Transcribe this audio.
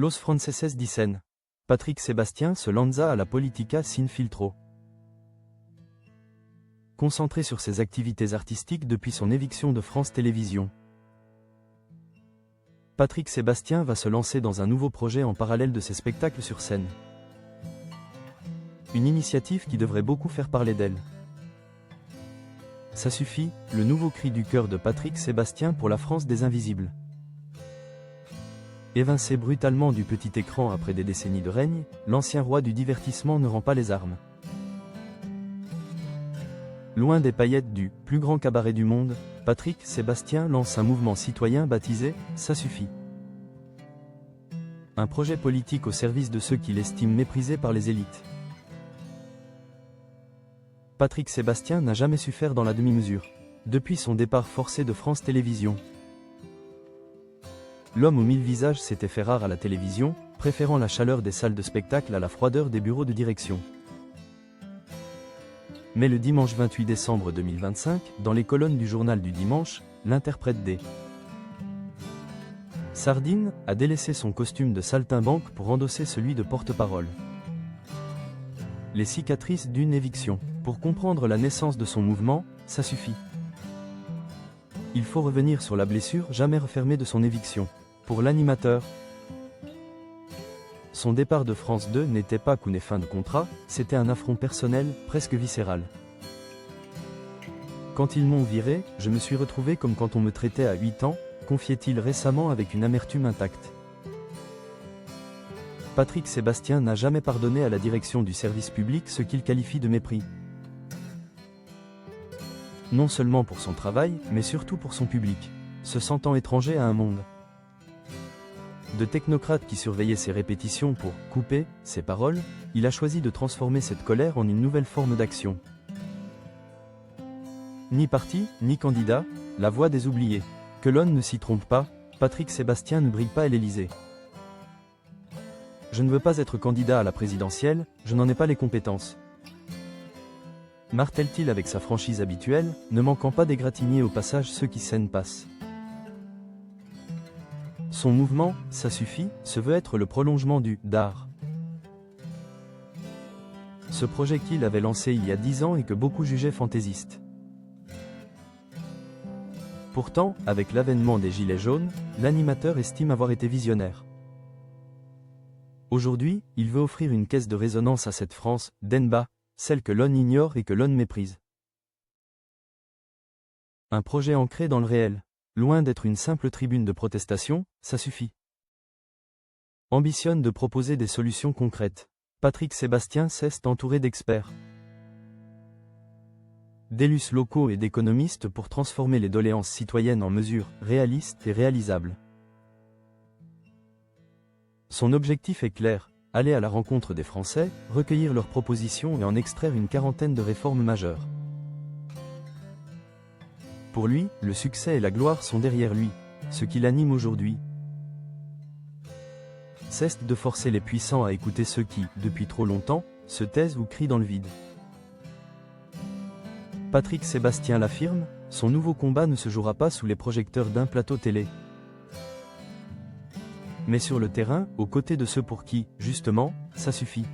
Los franceses dicen. Patrick Sébastien se lanza à la politica sin filtro. Concentré sur ses activités artistiques depuis son éviction de France Télévisions. Patrick Sébastien va se lancer dans un nouveau projet en parallèle de ses spectacles sur scène. Une initiative qui devrait beaucoup faire parler d'elle. Ça suffit, le nouveau cri du cœur de Patrick Sébastien pour la France des invisibles. Évincé brutalement du petit écran après des décennies de règne, l'ancien roi du divertissement ne rend pas les armes. Loin des paillettes du plus grand cabaret du monde, Patrick Sébastien lance un mouvement citoyen baptisé « Ça suffit ». Un projet politique au service de ceux qui l'estiment méprisé par les élites. Patrick Sébastien n'a jamais su faire dans la demi-mesure, depuis son départ forcé de France Télévisions. L'homme aux 1000 visages s'était fait rare à la télévision, préférant la chaleur des salles de spectacle à la froideur des bureaux de direction. Mais le dimanche 28 décembre 2025, dans les colonnes du journal du dimanche, l'interprète des Sardines a délaissé son costume de saltimbanque pour endosser celui de porte-parole. Les cicatrices d'une éviction. Pour comprendre la naissance de son mouvement, ça suffit. Il faut revenir sur la blessure jamais refermée de son éviction. Pour l'animateur, son départ de France 2 n'était pas qu'une fin de contrat, c'était un affront personnel, presque viscéral. Quand ils m'ont viré, je me suis retrouvé comme quand on me traitait à 8 ans, confiait-il récemment avec une amertume intacte. Patrick Sébastien n'a jamais pardonné à la direction du service public ce qu'il qualifie de mépris. Non seulement pour son travail, mais surtout pour son public, se sentant étranger à un monde de technocrates qui surveillaient ses répétitions pour couper ses paroles, il a choisi de transformer cette colère en une nouvelle forme d'action. Ni parti, ni candidat, la voix des oubliés. Que l'on ne s'y trompe pas, Patrick Sébastien ne brille pas à l'Élysée. Je ne veux pas être candidat à la présidentielle, je n'en ai pas les compétences. Martèle-t-il avec sa franchise habituelle, ne manquant pas d'égratigner au passage ceux qui scène passent. Son mouvement, ça suffit, se veut être le prolongement du « d'art ». Ce projet qu'il avait lancé il y a 10 ans et que beaucoup jugeaient fantaisiste. Pourtant, avec l'avènement des Gilets jaunes, l'animateur estime avoir été visionnaire. Aujourd'hui, il veut offrir une caisse de résonance à cette France, d'en bas, celle que l'on ignore et que l'on méprise. Un projet ancré dans le réel. Loin d'être une simple tribune de protestation, ça suffit. Ambitionne de proposer des solutions concrètes. Patrick Sébastien s'est entouré d'experts, d'élus locaux et d'économistes pour transformer les doléances citoyennes en mesures réalistes et réalisables. Son objectif est clair, aller à la rencontre des Français, recueillir leurs propositions et en extraire une quarantaine de réformes majeures. Pour lui, le succès et la gloire sont derrière lui, ce qui l'anime aujourd'hui. Cesse de forcer les puissants à écouter ceux qui, depuis trop longtemps, se taisent ou crient dans le vide. Patrick Sébastien l'affirme, son nouveau combat ne se jouera pas sous les projecteurs d'un plateau télé. Mais sur le terrain, aux côtés de ceux pour qui, justement, ça suffit.